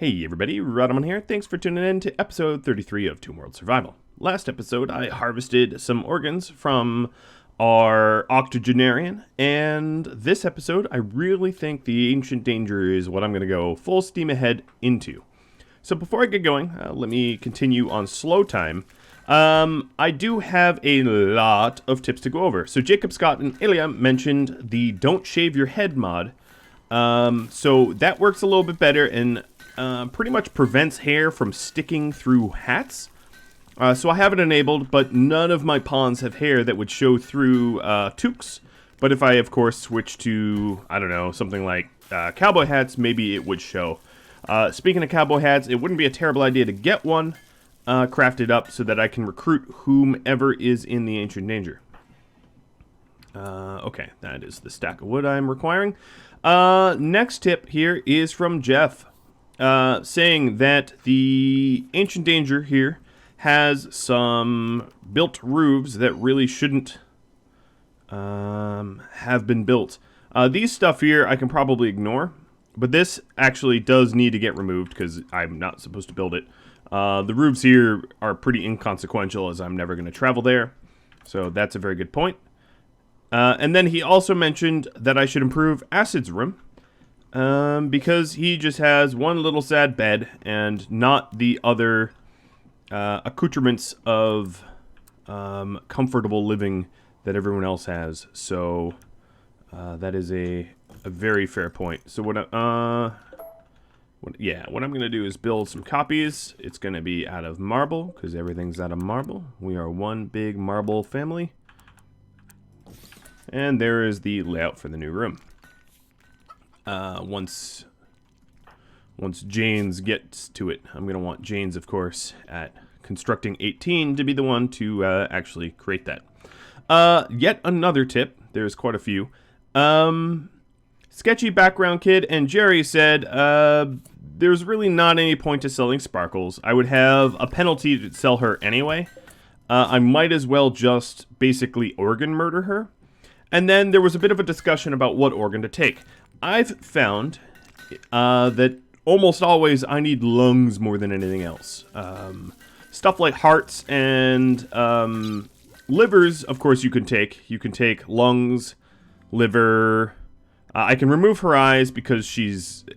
Hey everybody, Rhadamant here. Thanks for tuning in to episode 33 of RimWorld Survival. Last episode, I harvested some organs from our octogenarian, and this episode, I really think the Ancient Danger is what I'm going to go full steam ahead into. So before I get going, let me continue on slow time. I do have a lot of tips to go over. So Jacob, Scott, and Ilya mentioned the Don't Shave Your Head mod. So that works a little bit better and pretty much prevents hair from sticking through hats. So I have it enabled, but none of my pawns have hair that would show through toques. But if I, of course, switch to, I don't know, something like cowboy hats, maybe it would show. Speaking of cowboy hats, it wouldn't be a terrible idea to get one crafted up so that I can recruit whomever is in the Ancient Danger. Okay, that is the stack of wood I'm requiring. Next tip here is from Jeff. Saying that the Ancient Danger here has some built roofs that really shouldn't have been built. These stuff here I can probably ignore, but this actually does need to get removed because I'm not supposed to build it. The roofs here are pretty inconsequential as I'm never going to travel there, so that's a very good point. And then he also mentioned that I should improve Acid's room. Because he just has one little sad bed and not the other accoutrements of comfortable living that everyone else has. So that is a very fair point. So what I'm going to do is build some copies. It's going to be out of marble because everything's out of marble. We are one big marble family. And there is the layout for the new room. Once Janes gets to it, I'm going to want Janes, of course, at Constructing 18 to be the one to actually create that. Yet another tip. There's quite a few. Sketchy Background Kid and Jerry said, there's really not any point to selling Sparkles. I would have a penalty to sell her anyway. I might as well just basically organ murder her. And then there was a bit of a discussion about what organ to take. I've found that almost always I need lungs more than anything else. Stuff like hearts and livers, of course, you can take. You can take lungs, liver. I can remove her eyes because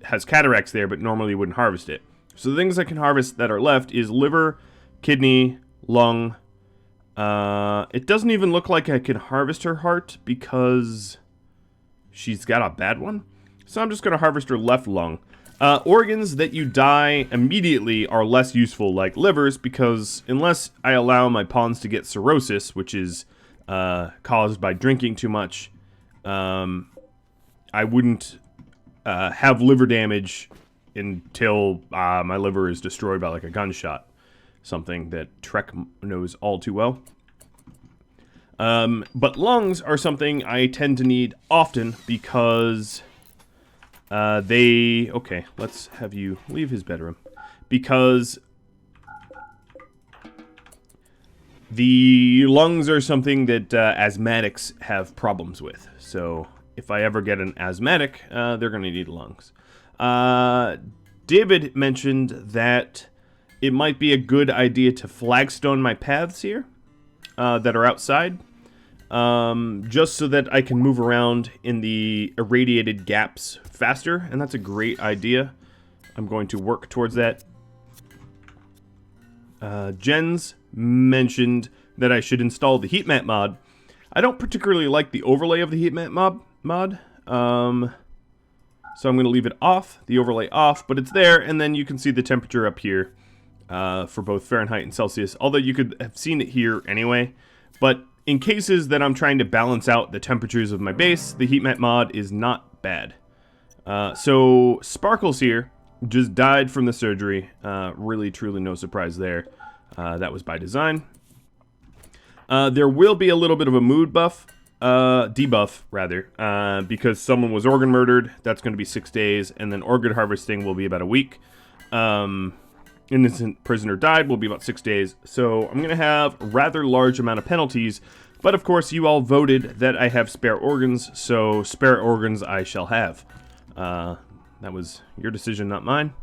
has cataracts there, but normally wouldn't harvest it. So the things I can harvest that are left is liver, kidney, lung. It doesn't even look like I can harvest her heart because she's got a bad one. So I'm just going to harvest her left lung. Organs that you die immediately are less useful, like livers, because unless I allow my pawns to get cirrhosis, which is caused by drinking too much, I wouldn't have liver damage until my liver is destroyed by like a gunshot. Something that Trek knows all too well. But lungs are something I tend to need often because okay, let's have you leave his bedroom. Because the lungs are something that asthmatics have problems with. So if I ever get an asthmatic, they're going to need lungs. David mentioned that it might be a good idea to flagstone my paths here that are outside. Just so that I can move around in the irradiated gaps faster, and that's a great idea. I'm going to work towards that. Jens mentioned that I should install the heat map mod. I don't particularly like the overlay of the heat map mod. So I'm going to leave it off, the overlay off, but it's there, and then you can see the temperature up here for both Fahrenheit and Celsius, although you could have seen it here anyway. But in cases that I'm trying to balance out the temperatures of my base, the heat map mod is not bad. So Sparkles here just died from the surgery. Really, truly no surprise there. That was by design. There will be a little bit of a mood buff, debuff rather, because someone was organ murdered. That's going to be 6 days, and then organ harvesting will be about a week. Innocent prisoner died will be about 6 days. So I'm going to have a rather large amount of penalties. But of course, you all voted that I have spare organs, so spare organs I shall have. That was your decision, not mine.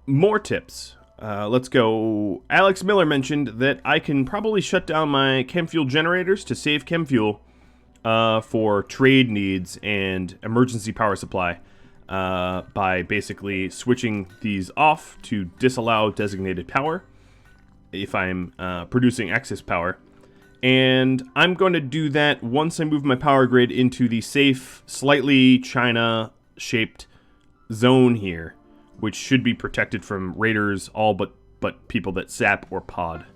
more tips. Let's go. Alex Miller mentioned that I can probably shut down my chem fuel generators to save chem fuel for trade needs and emergency power supply by basically switching these off to disallow designated power if I'm producing excess power. And I'm going to do that once I move my power grid into the safe, slightly China-shaped zone here, which should be protected from raiders, all but people that sap or pod.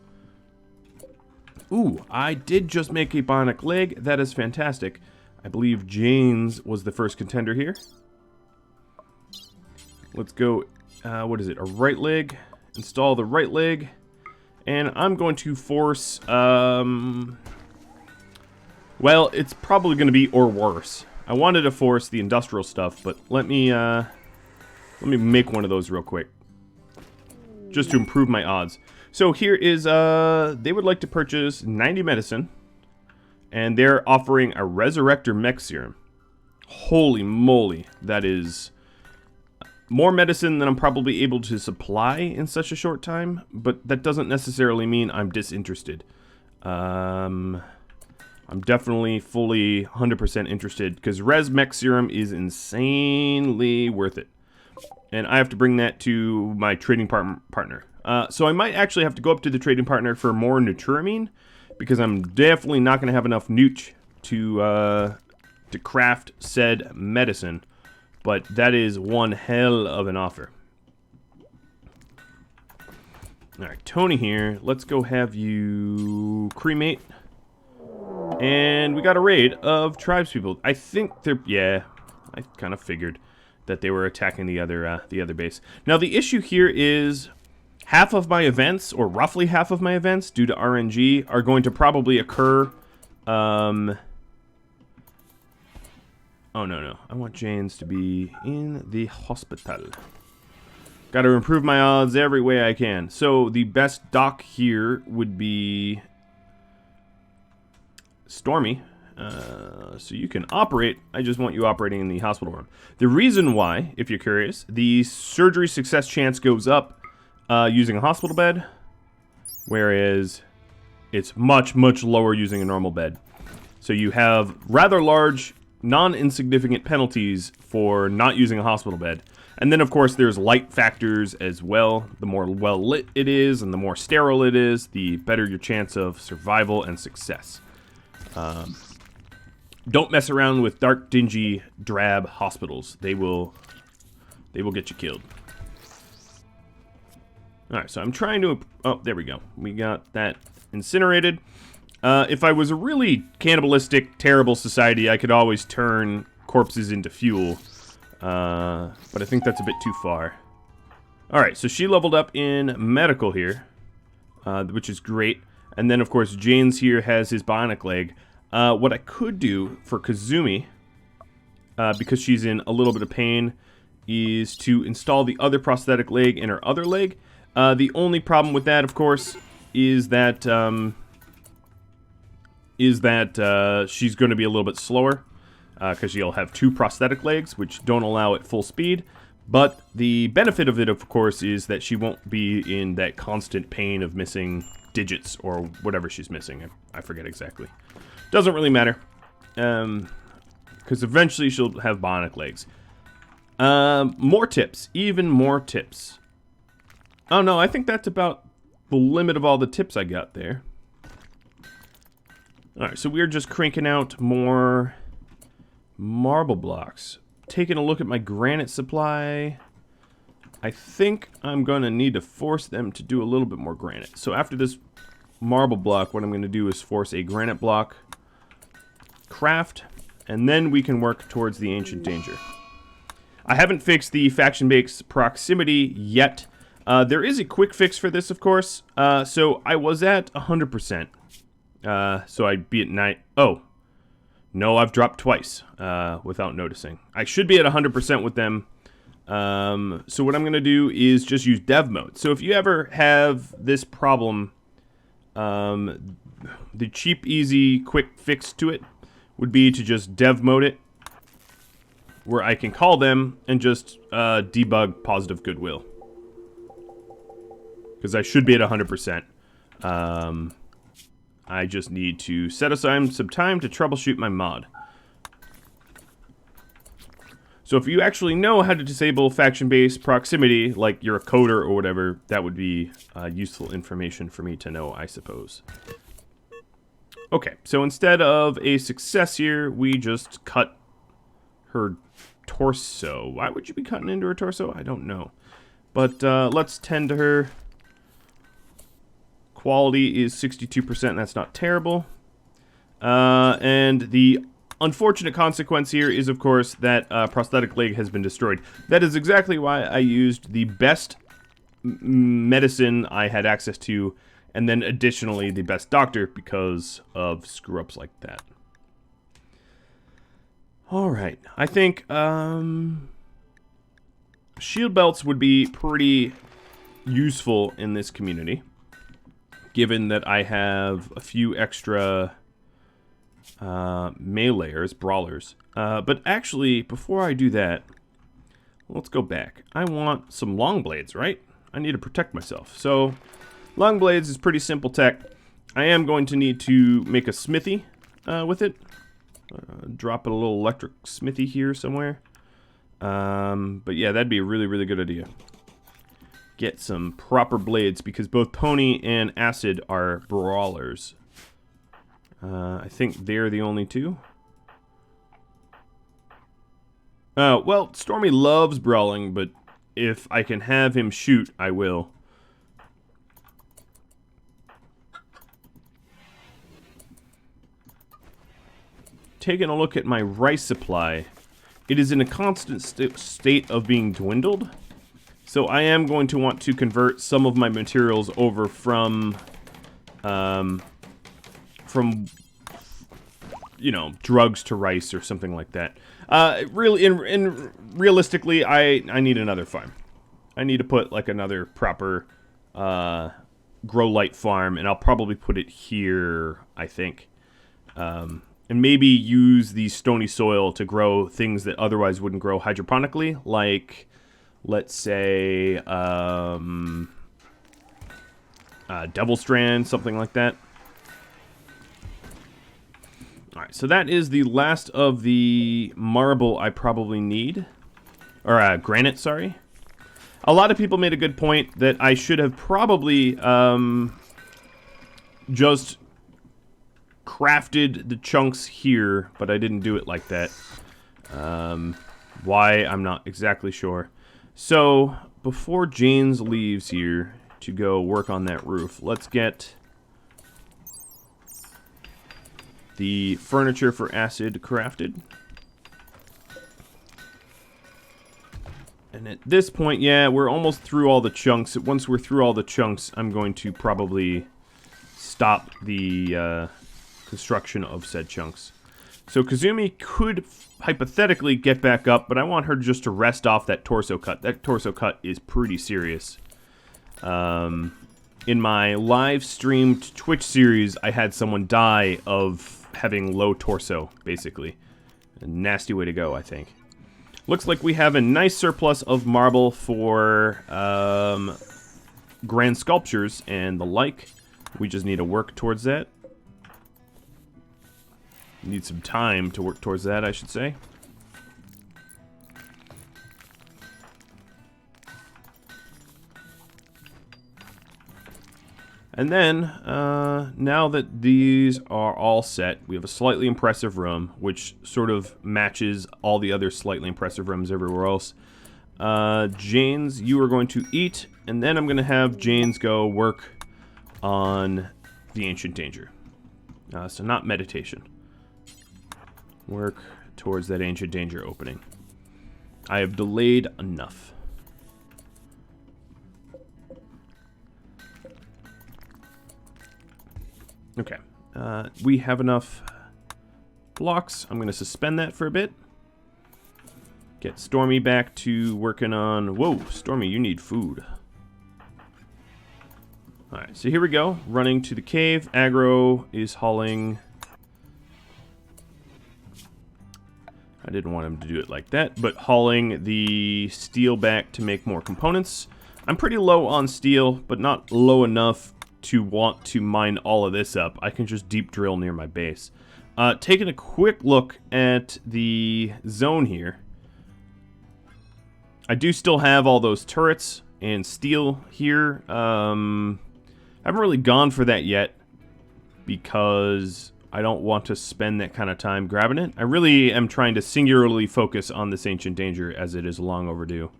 Ooh, I did just make a bionic leg. That is fantastic. I believe Jane's was the first contender here. Let's go, what is it, a right leg? Install the right leg. And I'm going to force, well, it's probably going to be or worse. I wanted to force the industrial stuff, but let me make one of those real quick, just to improve my odds. So here is, they would like to purchase 90 medicine, and they're offering a Resurrector Mech Serum. Holy moly, that is more medicine than I'm probably able to supply in such a short time, but that doesn't necessarily mean I'm disinterested. I'm definitely fully 100% interested, because Res Mech Serum is insanely worth it. And I have to bring that to my trading partner. So I might actually have to go up to the trading partner for more Nuturamine, because I'm definitely not going to have enough Nooch to craft said medicine. But that is one hell of an offer. Alright, Tony here. Let's go have you cremate. And we got a raid of tribespeople. I think they're... yeah, I kind of figured that they were attacking the other base. Now, the issue here is half of my events, or roughly half of my events, due to RNG, are going to probably occur... Oh, no. I want Jane's to be in the hospital. Got to improve my odds every way I can. So, the best dock here would be Stormy. So you can operate. I just want you operating in the hospital room. The reason why, if you're curious, the surgery success chance goes up using a hospital bed, whereas it's much, much lower using a normal bed. So you have rather large... non-insignificant penalties for not using a hospital bed. And then, of course, there's light factors as well. The more well-lit it is and the more sterile it is, the better your chance of survival and success. Don't mess around with dark, dingy, drab hospitals. They will get you killed. Alright, so I'm trying to... oh, there we go. We got that incinerated. If I was a really cannibalistic, terrible society, I could always turn corpses into fuel. But I think that's a bit too far. Alright, so she leveled up in medical here, which is great. And then, of course, Jane's here has his bionic leg. What I could do for Kazumi, because she's in a little bit of pain, is to install the other prosthetic leg in her other leg. The only problem with that, of course, is that... she's going to be a little bit slower, because she'll have two prosthetic legs, which don't allow it full speed. But the benefit of it, of course, is that she won't be in that constant pain of missing digits or whatever she's missing. I forget exactly. Doesn't really matter, because eventually she'll have bionic legs. More tips, even more tips. Oh no, I think that's about the limit of all the tips I got there. Alright, so we're just cranking out more marble blocks. Taking a look at my granite supply. I think I'm going to need to force them to do a little bit more granite. So after this marble block, what I'm going to do is force a granite block craft, and then we can work towards the Ancient Danger. I haven't fixed the faction base proximity yet. There is a quick fix for this, of course. So I was at 100%. So I'd be at 9. Oh, no, I've dropped twice without noticing. I should be at 100% with them. So what I'm going to do is just use dev mode. So if you ever have this problem, the cheap, easy, quick fix to it would be to just dev mode it, where I can call them and just debug positive goodwill. because I should be at 100%. I just need to set aside some time to troubleshoot my mod. So if you actually know how to disable faction-based proximity, like you're a coder or whatever, that would be useful information for me to know, I suppose. Okay, so instead of a success here, we just cut her torso. Why would you be cutting into her torso? I don't know. But let's tend to her. Quality is 62%, that's not terrible. And the unfortunate consequence here is, of course, that prosthetic leg has been destroyed. That is exactly why I used the best medicine I had access to, and then additionally the best doctor, because of screw-ups like that. Alright, I think shield belts would be pretty useful in this community, given that I have a few extra meleeers, brawlers. But actually, before I do that, let's go back. I want some long blades, right? I need to protect myself. So, long blades is pretty simple tech. I am going to need to make a smithy with it. Drop a little electric smithy here somewhere. But yeah, that'd be a really, really good idea. Get some proper blades, because both Pony and Acid are brawlers. I think they're the only two. Well, Stormy loves brawling, but if I can have him shoot, I will. Taking a look at my rice supply, it is in a constant state of being dwindled. So I am going to want to convert some of my materials over from you know, drugs to rice or something like that. Realistically, I need another farm. I need to put like another proper grow light farm, and I'll probably put it here, I think. And maybe use the stony soil to grow things that otherwise wouldn't grow hydroponically, like, let's say, Devil Strand, something like that. Alright, so that is the last of the marble I probably need. Or, granite, sorry. A lot of people made a good point that I should have probably, just crafted the chunks here, but I didn't do it like that. Why, I'm not exactly sure. So, before Janes leaves here to go work on that roof, let's get the furniture for Acid crafted. And at this point, yeah, we're almost through all the chunks. Once we're through all the chunks, I'm going to probably stop the construction of said chunks. So Kazumi could hypothetically get back up, but I want her just to rest off that torso cut. That torso cut is pretty serious. In my live streamed Twitch series, I had someone die of having low torso, basically. A nasty way to go, I think. Looks like we have a nice surplus of marble for grand sculptures and the like. We just need to work towards that. Need some time to work towards that, I should say. And then, now that these are all set, we have a slightly impressive room, which sort of matches all the other slightly impressive rooms everywhere else. Janes, you are going to eat, and then I'm going to have Janes go work on the Ancient Danger. So not meditation. Work towards that Ancient Danger opening. I have delayed enough. Okay, we have enough blocks. I'm going to suspend that for a bit. Get Stormy back to working on... Whoa, Stormy, you need food. Alright, so here we go. Running to the cave. Aggro is hauling... I didn't want him to do it like that, but hauling the steel back to make more components. I'm pretty low on steel, but not low enough to want to mine all of this up. I can just deep drill near my base. Taking a quick look at the zone here. I do still have all those turrets and steel here. Haven't really gone for that yet because I don't want to spend that kind of time grabbing it. I really am trying to singularly focus on this Ancient Danger as it is long overdue.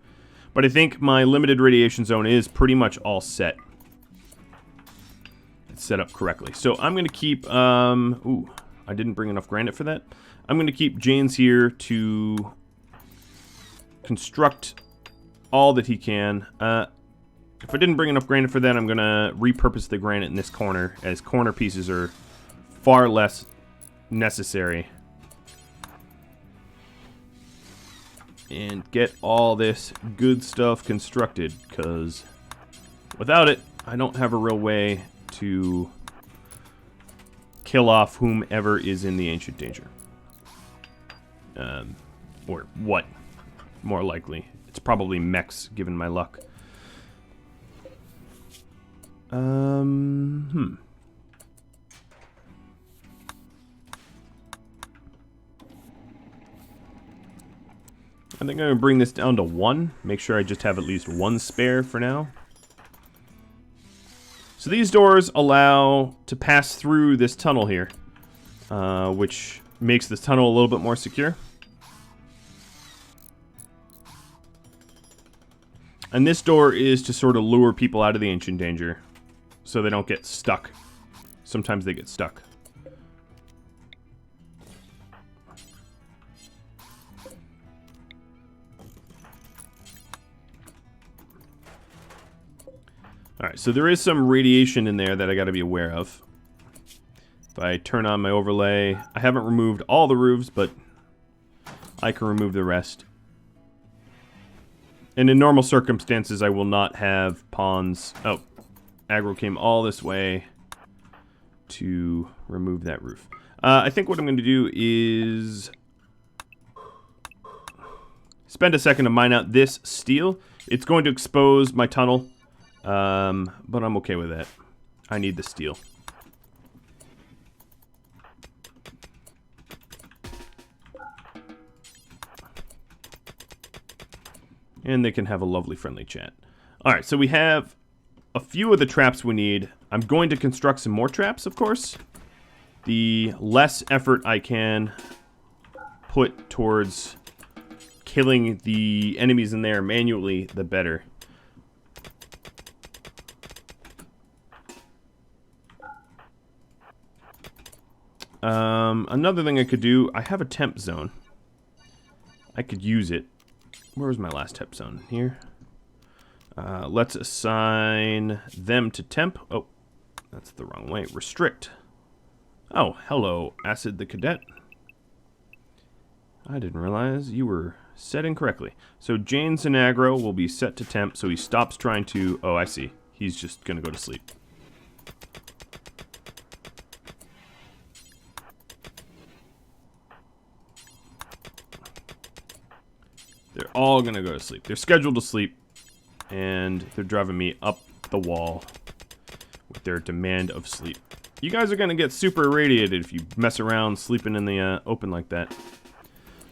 But I think my limited radiation zone is pretty much all set. It's set up correctly. So I'm going to keep... ooh, I didn't bring enough granite for that. I'm going to keep Janes here to construct all that he can. If I didn't bring enough granite for that, I'm going to repurpose the granite in this corner, as corner pieces are far less necessary. And get all this good stuff constructed, because without it, I don't have a real way to kill off whomever is in the Ancient Danger. Or what, more likely. It's probably mechs, given my luck. I think I'm going to bring this down to 1. Make sure I just have at least 1 spare for now. So these doors allow to pass through this tunnel here, which makes this tunnel a little bit more secure. And this door is to sort of lure people out of the Ancient Danger, so they don't get stuck. Sometimes they get stuck. Alright, so there is some radiation in there that I gotta be aware of. If I turn on my overlay, I haven't removed all the roofs, but I can remove the rest. And in normal circumstances, I will not have pawns. Oh, aggro came all this way to remove that roof. I think what I'm going to do is spend a second to mine out this steel. It's going to expose my tunnel. But I'm okay with that. I need the steel. And they can have a lovely friendly chat. Alright, so we have a few of the traps we need. I'm going to construct some more traps, of course. The less effort I can put towards killing the enemies in there manually, the better. Another thing I could do, I have a temp zone. I could use it. Where was my last temp zone? Here. Let's assign them to temp. Oh, that's the wrong way. Restrict. Oh, hello, Acid the Cadet. I didn't realize you were set incorrectly. So Jane's and aggro will be set to temp, so he stops trying to... Oh, I see. He's just going to go to sleep. They're all going to go to sleep. They're scheduled to sleep, and they're driving me up the wall with their demand of sleep. You guys are going to get super irradiated if you mess around sleeping in the open like that.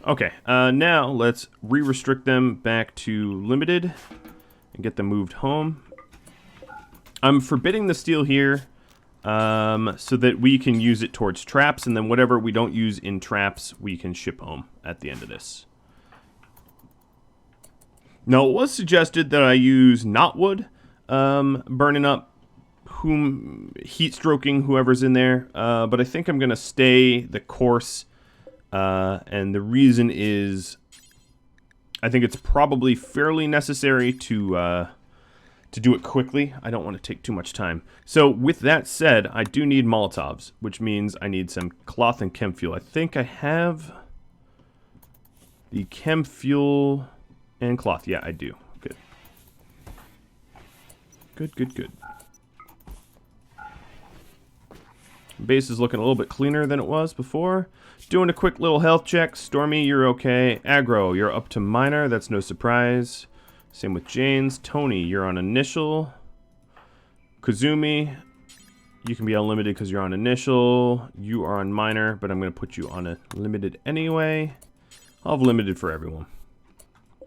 Okay, now let's re-restrict them back to limited and get them moved home. I'm forbidding the steel here so that we can use it towards traps, and then whatever we don't use in traps, we can ship home at the end of this. Now, it was suggested that I use knotwood, burning up heat stroking whoever's in there, but I think I'm going to stay the course, and the reason is I think it's probably fairly necessary to do it quickly. I don't want to take too much time. So with that said, I do need Molotovs, which means I need some cloth and chem fuel. I think I have the chem fuel and cloth. Yeah, I do. Good. Good, good, good. Base is looking a little bit cleaner than it was before. Doing a quick little health check. Stormy, you're okay. Aggro, you're up to minor. That's no surprise. Same with Jane's. Tony, you're on initial. Kazumi, you can be unlimited because you're on initial. You are on minor, but I'm going to put you on a limited anyway. I'll have limited for everyone. A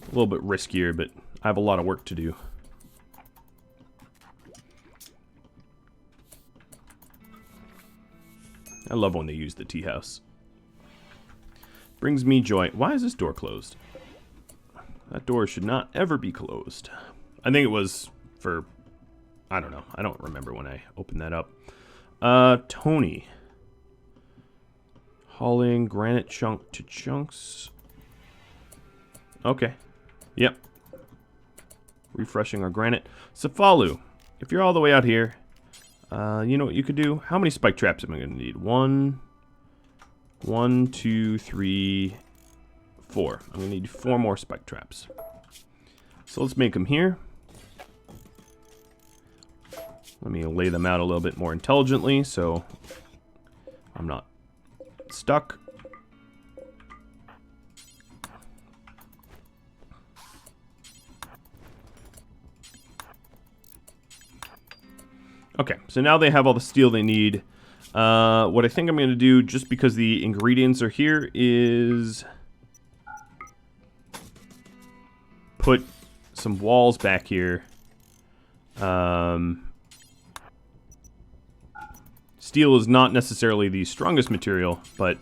little bit riskier, but I have a lot of work to do. I love when they use the tea house. Brings me joy. Why is this door closed? That door should not ever be closed. I think it was for... I don't know. I don't remember when I opened that up. Tony. Hauling granite chunk to chunks. Okay. Yep. Refreshing our granite. Safalu, if you're all the way out here, you know what you could do? How many spike traps am I going to need? 1, 2, 3, 4. I'm going to need 4 more spike traps. So let's make them here. Let me lay them out a little bit more intelligently so I'm not stuck. Okay, so now they have all the steel they need. What I think I'm going to do, just because the ingredients are here, is put some walls back here. Steel is not necessarily the strongest material, but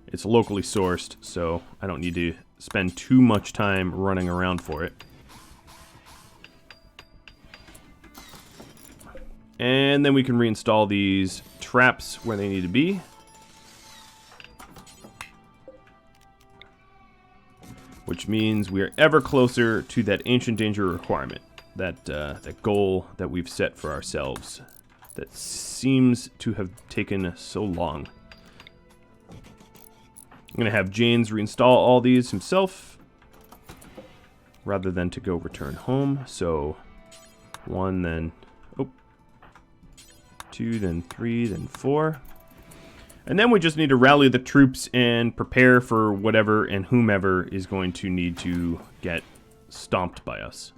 it's locally sourced, so I don't need to spend too much time running around for it. And then we can reinstall these traps where they need to be. Which means we are ever closer to that ancient danger requirement. That goal that we've set for ourselves. That seems to have taken so long. I'm going to have Janes reinstall all these himself. Rather than to go return home. So, 1, then... 2, then 3, then 4. And then we just need to rally the troops and prepare for whatever and whomever is going to need to get stomped by us.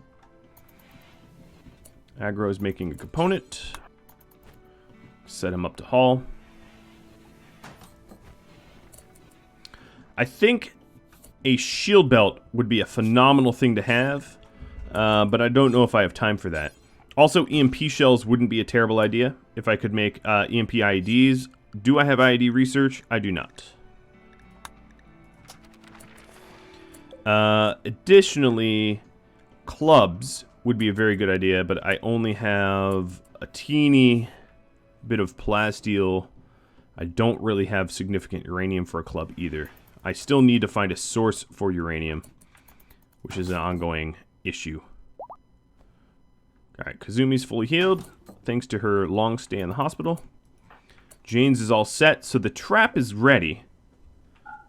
Aggro is making a component. Set him up to haul. I think a shield belt would be a phenomenal thing to have, but I don't know if I have time for that. Also, EMP shells wouldn't be a terrible idea if I could make EMP IEDs. Do I have IED research? I do not. Additionally, clubs would be a very good idea, but I only have a teeny bit of plasteel. I don't really have significant uranium for a club either. I still need to find a source for uranium, which is an ongoing issue. Alright, Kazumi's fully healed, thanks to her long stay in the hospital. Jane's is all set, so the trap is ready.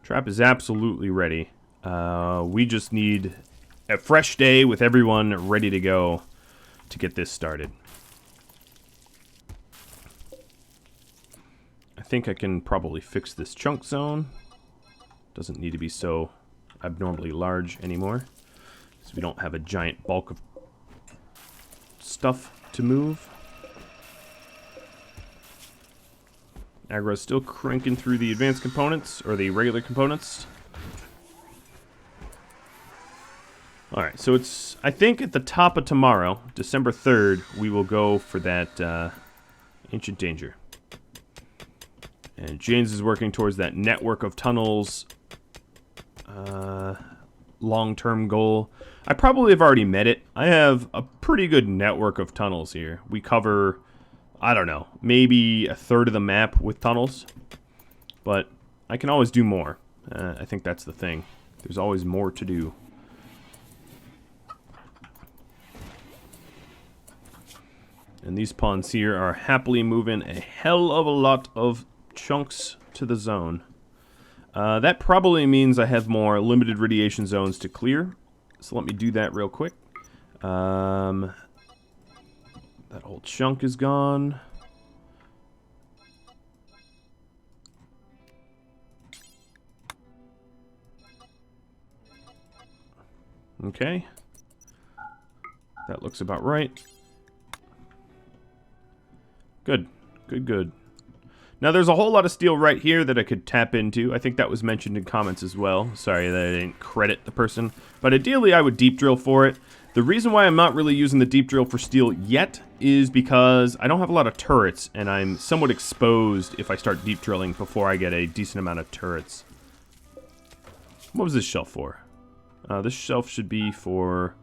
Trap is absolutely ready. We just need a fresh day with everyone ready to go to get this started. I think I can probably fix this chunk zone. Doesn't need to be so abnormally large anymore, because we don't have a giant bulk of stuff to move. Aggro's still cranking through the advanced components, or the regular components. Alright, so it's, I think at the top of tomorrow, December 3rd, we will go for that Ancient Danger. And James is working towards that network of tunnels long-term goal. I probably have already met it. I have a pretty good network of tunnels here. We cover, I don't know, maybe a third of the map with tunnels. But I can always do more. I think that's the thing. There's always more to do. And these pawns here are happily moving a hell of a lot of chunks to the zone. That probably means I have more limited radiation zones to clear. So let me do that real quick. That whole chunk is gone. Okay. That looks about right. Good. Good, good. Now, there's a whole lot of steel right here that I could tap into. I think that was mentioned in comments as well. Sorry that I didn't credit the person. But ideally, I would deep drill for it. The reason why I'm not really using the deep drill for steel yet is because I don't have a lot of turrets, and I'm somewhat exposed if I start deep drilling before I get a decent amount of turrets. What was this shelf for? This shelf should be for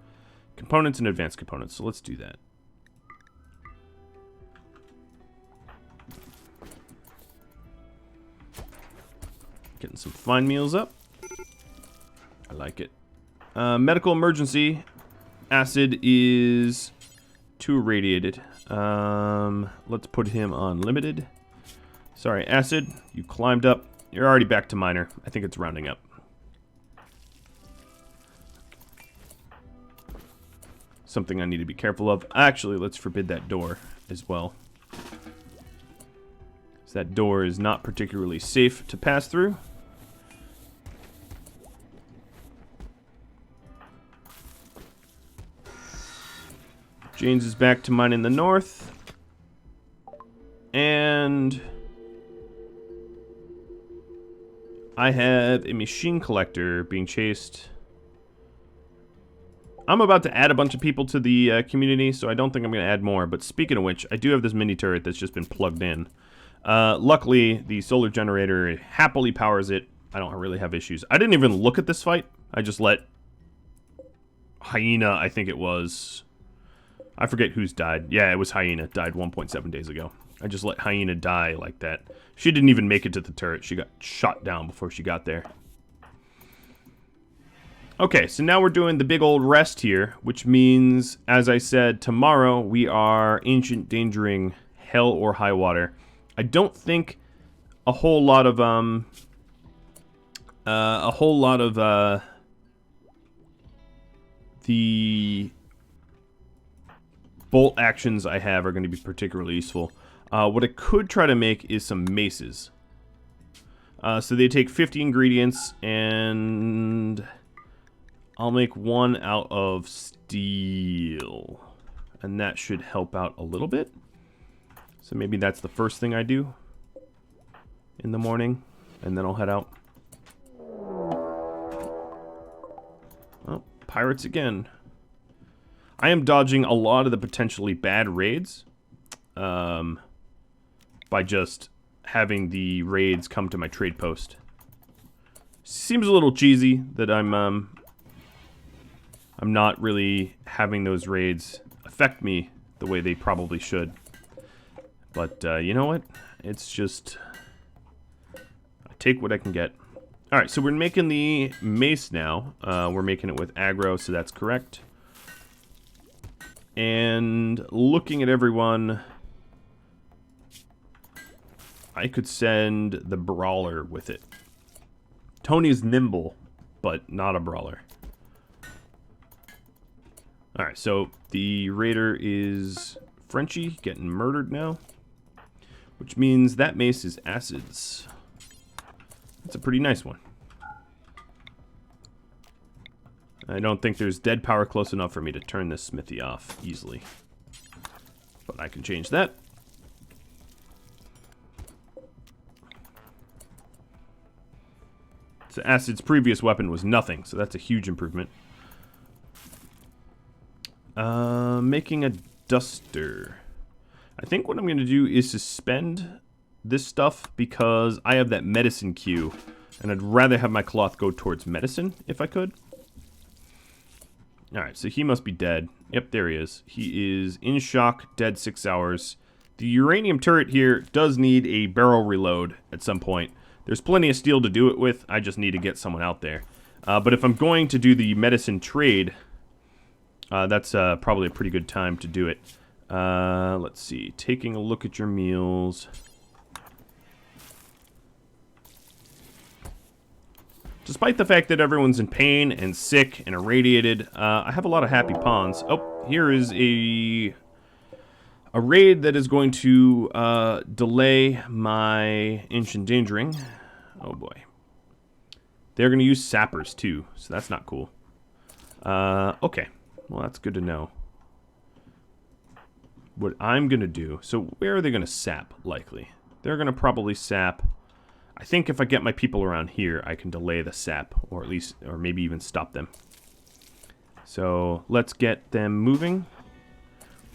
components and advanced components, so let's do that. Getting some fine meals up. I like it. Medical emergency. Acid is too irradiated. Let's put him on limited. Sorry, Acid, you climbed up. You're already back to minor. I think it's rounding up. Something I need to be careful of. Actually, let's forbid that door as well. So that door is not particularly safe to pass through. James is back to mine in the north. And I have a machine collector being chased. I'm about to add a bunch of people to the community, so I don't think I'm going to add more. But speaking of which, I do have this mini turret that's just been plugged in. Luckily, the solar generator happily powers it. I don't really have issues. I didn't even look at this fight. I just let Hyena, I think it was. I forget who's died. Yeah, it was Hyena. Died 1.7 days ago. I just let Hyena die like that. She didn't even make it to the turret. She got shot down before she got there. Okay, so now we're doing the big old rest here, which means, as I said, tomorrow we are ancient dangering hell or high water. I don't think a whole lot of the bolt actions I have are going to be particularly useful. What I could try to make is some maces. So they take 50 ingredients, and I'll make one out of steel. And that should help out a little bit. So maybe that's the first thing I do in the morning, and then I'll head out. Oh, pirates again. I am dodging a lot of the potentially bad raids by just having the raids come to my trade post. Seems a little cheesy that I'm not really having those raids affect me the way they probably should. But you know what? It's just I take what I can get. All right, so we're making the mace now. We're making it with aggro, so that's correct. And looking at everyone, I could send the brawler with it. Tony's nimble, but not a brawler. Alright, so the raider is Frenchie, getting murdered now. Which means that mace is acids. That's a pretty nice one. I don't think there's dead power close enough for me to turn this smithy off easily. But I can change that. So Acid's previous weapon was nothing, so that's a huge improvement. Making a duster. I think what I'm going to do is suspend this stuff because I have that medicine queue, and I'd rather have my cloth go towards medicine if I could. Alright, so he must be dead. Yep, there he is. He is in shock, dead 6 hours. The uranium turret here does need a barrel reload at some point. There's plenty of steel to do it with. I just need to get someone out there. But if I'm going to do the medicine trade, that's probably a pretty good time to do it. Let's see. Taking a look at your meals. Despite the fact that everyone's in pain and sick and irradiated, I have a lot of happy pawns. Oh, here is a raid that is going to delay my ancient endangering. Oh boy. They're going to use sappers too, so that's not cool. Okay. Well, that's good to know. What I'm going to do... So, where are they going to sap, likely? They're going to probably sap... I think if I get my people around here, I can delay the sap. Or at least... Or maybe even stop them. So, let's get them moving.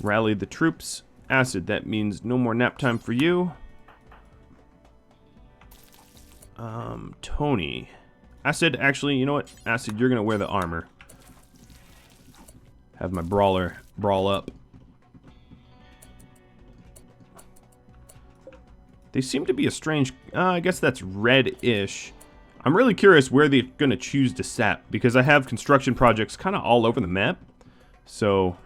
Rally the troops. Acid, that means no more nap time for you. Tony. Acid, actually, you know what? Acid, you're going to wear the armor. Have my brawler brawl up. They seem to be a strange... I guess that's red-ish. I'm really curious where they're going to choose to sap, because I have construction projects kind of all over the map. So,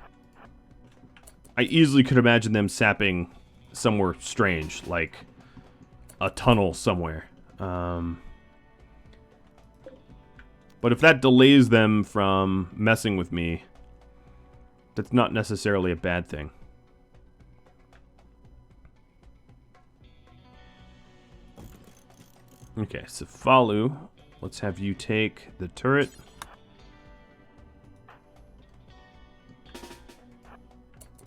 I easily could imagine them sapping somewhere strange, like a tunnel somewhere. But if that delays them from messing with me, that's not necessarily a bad thing. Okay, so Falu, let's have you take the turret.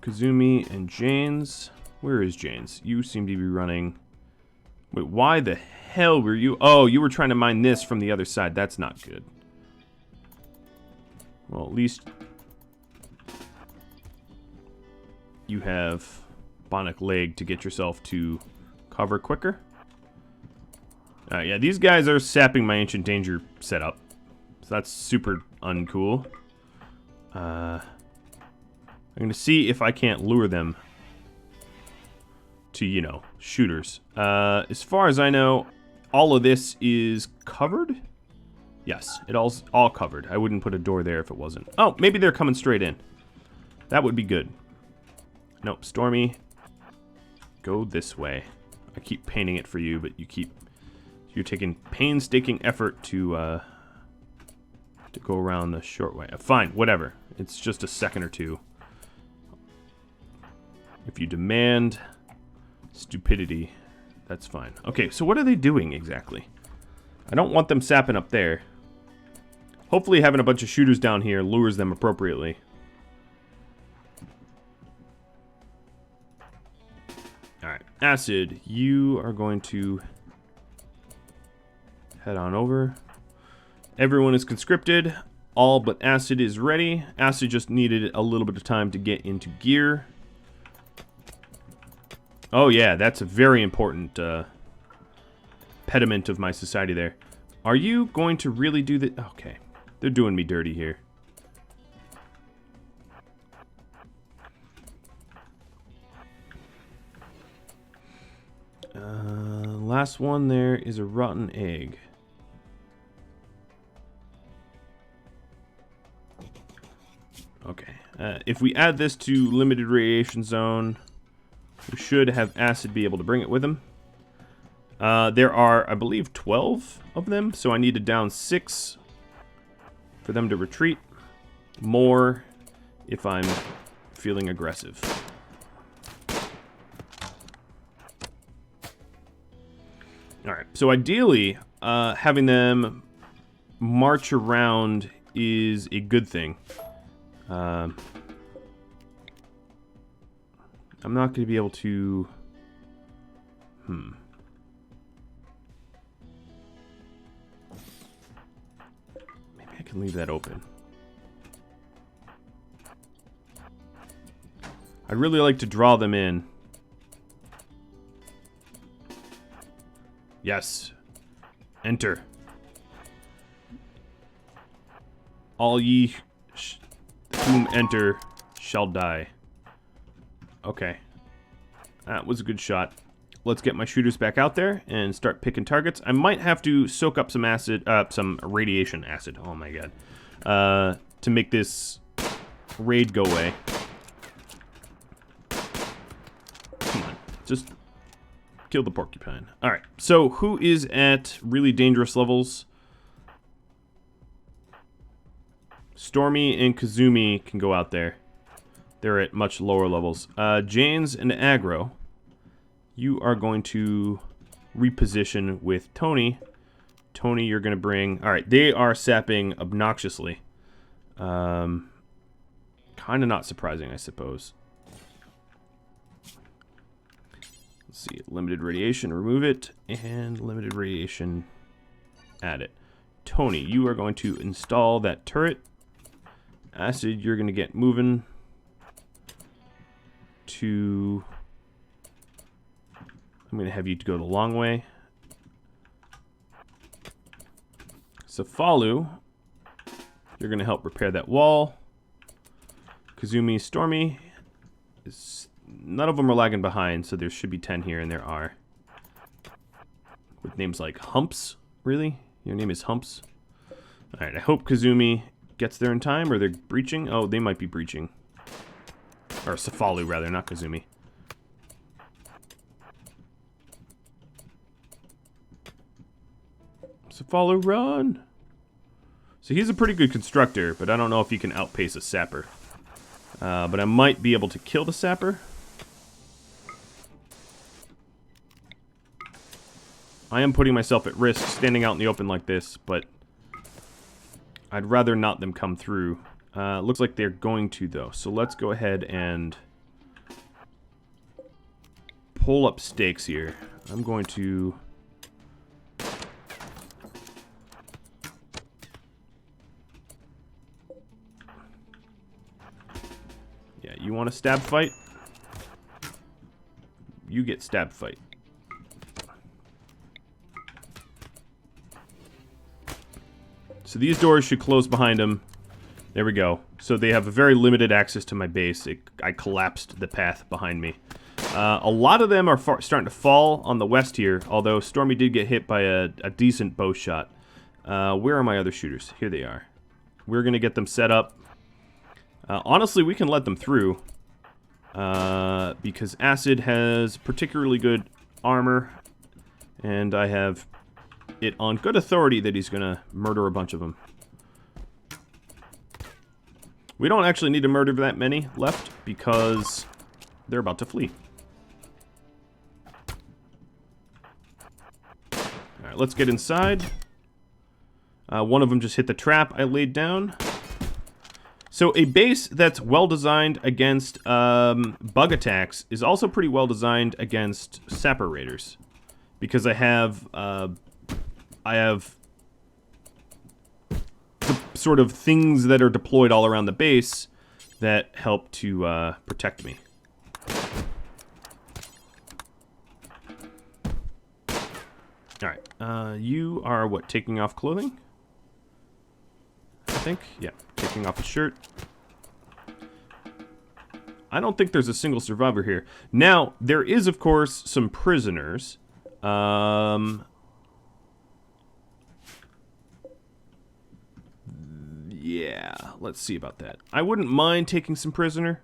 Kazumi and Janes. Where is Janes? You seem to be running... Wait, why the hell were you... Oh, you were trying to mine this from the other side. That's not good. Well, at least... you have Bionic Leg to get yourself to cover quicker. Yeah, these guys are sapping my Ancient Danger setup. So that's super uncool. I'm going to see if I can't lure them to, you know, shooters. As far as I know, all of this is covered? Yes, it all covered. I wouldn't put a door there if it wasn't. Oh, maybe they're coming straight in. That would be good. Nope, Stormy, go this way. I keep painting it for you, but you're taking painstaking effort to go around the short way. Fine, whatever. It's just a second or two. If you demand stupidity, that's fine. Okay, so what are they doing exactly? I don't want them sapping up there. Hopefully having a bunch of shooters down here lures them appropriately. Alright, Acid, you are going to head on over. Everyone is conscripted. All but Acid is ready. Acid just needed a little bit of time to get into gear. Oh yeah, that's a very important pediment of my society there. Are you going to really do that? Okay, they're doing me dirty here. Last one there is a rotten egg. Okay, if we add this to limited radiation zone, we should have Acid be able to bring it with him. There are, I believe, 12 of them, so I need to down 6 for them to retreat. More if I'm feeling aggressive. Alright, so ideally, having them march around is a good thing. I'm not going to be able to... Maybe I can leave that open. I'd really like to draw them in. Yes. Enter. All ye whom enter shall die. Okay. That was a good shot. Let's get my shooters back out there and start picking targets. I might have to soak up some acid, some radiation acid. Oh my god. To make this raid go away. Come on. Just kill the porcupine. Alright. So, who is at really dangerous levels? Stormy and Kazumi can go out there. They're at much lower levels. Janes and Aggro, you are going to reposition with Tony. Tony, you're going to bring... Alright, they are sapping obnoxiously. Kind of not surprising, I suppose. Let's see, limited radiation, remove it, and limited radiation, add it. Tony, you are going to install that turret. Acid, you're going to get moving to... I'm going to have you to go the long way. Cefalu, you're going to help repair that wall. Kazumi, Stormy, none of them are lagging behind, so there should be 10 here, and there are. With names like Humps, really? Your name is Humps? Alright, I hope Kazumi gets there in time, or they're breaching. Oh, they might be breaching. Or Cefalu, rather, not Kazumi. Cefalu, run! So he's a pretty good constructor, but I don't know if he can outpace a sapper. But I might be able to kill the sapper. I am putting myself at risk standing out in the open like this, but I'd rather not them come through. Looks like they're going to, though. So let's go ahead and pull up stakes here. I'm going to... Yeah, you want a stab fight? You get stab fight. So these doors should close behind them. There we go. So they have a very limited access to my base. I collapsed the path behind me. A lot of them are starting to fall on the west here, although Stormy did get hit by a decent bow shot. Where are my other shooters? Here they are. We're going to get them set up. Honestly, we can let them through, because Acid has particularly good armor, and I have it on good authority that he's going to murder a bunch of them. We don't actually need to murder that many left, because they're about to flee. Alright, let's get inside. One of them just hit the trap I laid down. So a base that's well designed against bug attacks is also pretty well designed against sapper raiders, because I have the sort of things that are deployed all around the base that help to protect me. All right, you are what, taking off clothing? I think, yeah, taking off a shirt. I don't think there's a single survivor here. Now, there is, of course, some prisoners. Yeah, let's see about that. I wouldn't mind taking some prisoner.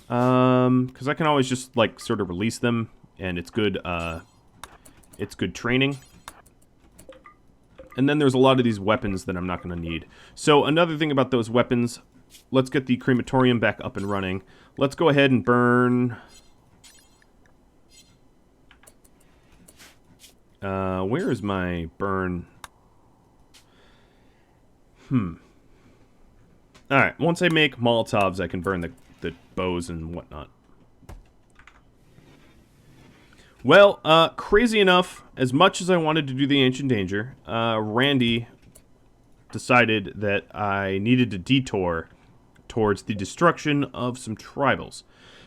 Because I can always just, like, sort of release them, and it's good training. And then there's a lot of these weapons that I'm not going to need. So another thing about those weapons, let's get the crematorium back up and running. Let's go ahead and burn... where is my burn? Alright, once I make Molotovs, I can burn the bows and whatnot. Well, crazy enough, as much as I wanted to do the Ancient Danger, Randy decided that I needed to detour towards the destruction of some tribals.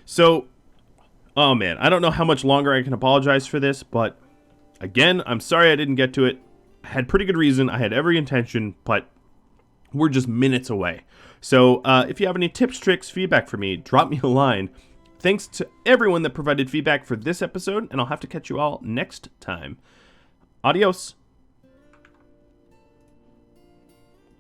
So, oh man, I don't know how much longer I can apologize for this, but again, I'm sorry I didn't get to it. I had pretty good reason, I had every intention, but we're just minutes away. So, if you have any tips, tricks, feedback for me, drop me a line. Thanks to everyone that provided feedback for this episode, and I'll have to catch you all next time. Adios.